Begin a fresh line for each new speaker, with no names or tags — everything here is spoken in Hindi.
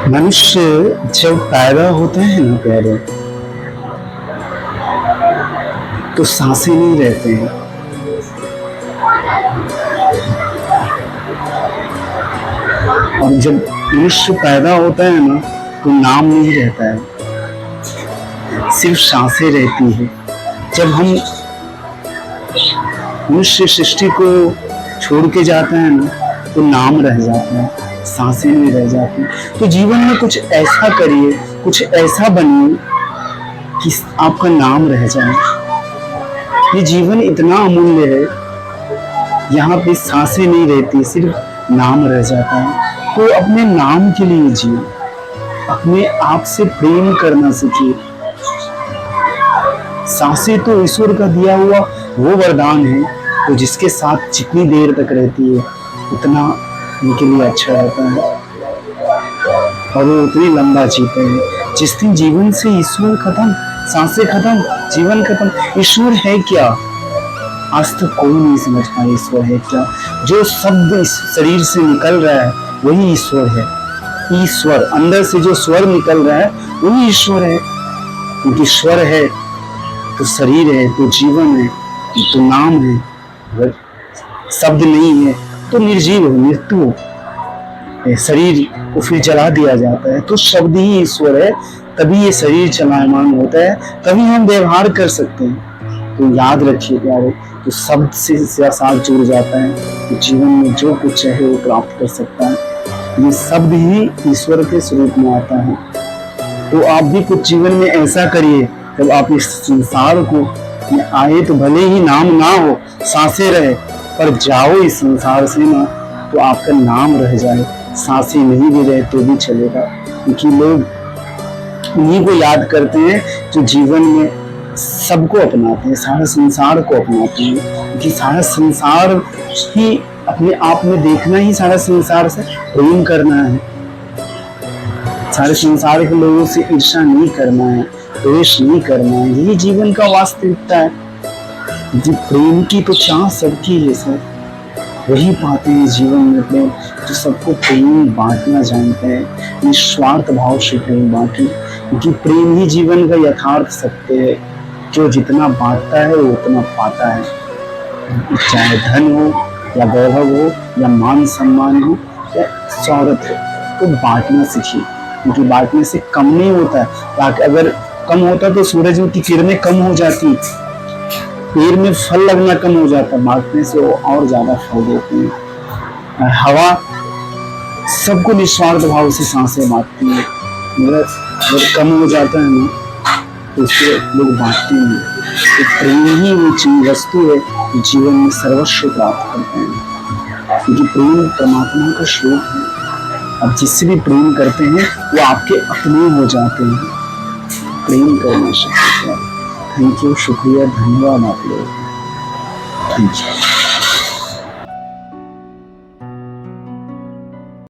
मनुष्य जब पैदा होता है ना प्यारे, तो सांसें नहीं रहते हैं। और जब मनुष्य पैदा होता है ना, तो नाम नहीं रहता है, सिर्फ सांसें रहती है। जब हम मनुष्य सृष्टि को छोड़ के जाते हैं ना, तो नाम रह जाता है, सांसें नहीं रह जाती। तो जीवन में कुछ ऐसा करिए, कुछ ऐसा बनिए कि आपका नाम रह जाए। ये जीवन इतना अमूल्य है, यहाँ पे सांसें नहीं रहती, सिर्फ नाम रह जाता है। तो अपने नाम के लिए जिए, अपने आप से प्रेम करना सीखिए। सांसें तो ईश्वर का दिया हुआ वो वरदान है, तो जिसके साथ जितनी देर तक रहती है उतना उनके लिए अच्छा रहता है और वो उतनी लंबा जीते हैं। जिस दिन जीवन से ईश्वर खत्म, सांसें खत्म, जीवन खत्म, ईश्वर है क्या? आज तक कोई नहीं समझ पाया ईश्वर है क्या। जो शब्द इस शरीर से निकल रहा है वही ईश्वर है। ईश्वर अंदर से जो स्वर निकल रहा है वही ईश्वर है। क्योंकि स्वर है तो शरीर है, तो जीवन है, तो नाम है। अगर शब्द नहीं है तो निर्जीव है, मृत्यु है। शरीर को फिर जला दिया जाता है, तो शब्द ही ईश्वर है। तभी ये शरीर चलायमान होता है, तभी हम व्यवहार कर सकते हैं। तो याद रखिए प्यारे, तो शब्द से साथ जुड़ जाता है, तो जीवन में जो कुछ चाहे वो प्राप्त कर सकता है। ये शब्द ही ईश्वर के स्वरूप में आता है। तो आप भी कुछ जीवन में ऐसा करिए, जब आप इस संसार को आए तो भले ही नाम ना हो, सांसें रहे, पर जाओ इस संसार से ना, तो आपका नाम रह जाए। सांसें नहीं भी रहे तो भी चलेगा, क्योंकि लोग उन्हीं को याद करते हैं जो जीवन में सबको अपनाते हैं, सारे संसार को अपनाते हैं। क्योंकि सारा संसार ही अपने आप में देखना ही सारा संसार से प्रेम करना है। सारे संसार के लोगों से ईर्ष्या नहीं करना है, द्वेष नहीं करना है। यही जीवन का वास्तविकता है। जो प्रेम की तो चाह सबकी है सर, वही पाते हैं जीवन में प्रेम, जो सबको प्रेम बांटना जानते हैं, निस्वार्थ भाव से प्रेम बांटे। क्योंकि प्रेम ही जीवन का यथार्थ सत्य है। जो जितना बांटता है वो उतना पाता है। चाहे धन हो या वैभव हो या मान सम्मान हो या शौहरत हो, तो बांटना सीखिए। क्योंकि बांटने से कम नहीं होता है। अगर कम होता तो सूरज की किरणें कम हो जाती, पेड़ में फल लगना कम हो जाता, बांटने से वो और ज्यादा फल देते हैं। हवा सबको निस्वार्थ भाव से सांसें बांटती है, मगर अगर कम हो जाता है ना, तो उससे लोग बांटते हैं। तो प्रेम ही वो चीज वस्तु है जो जीवन में सर्वस्व प्राप्त करते हैं। क्योंकि प्रेम परमात्मा का स्वरूप है। अब जिससे भी प्रेम करते हैं वो आपके अपने हो जाते हैं। प्रेम करना चाहिए। थैंक यू, शुक्रिया, धन्यवाद आप लोग। Thank you.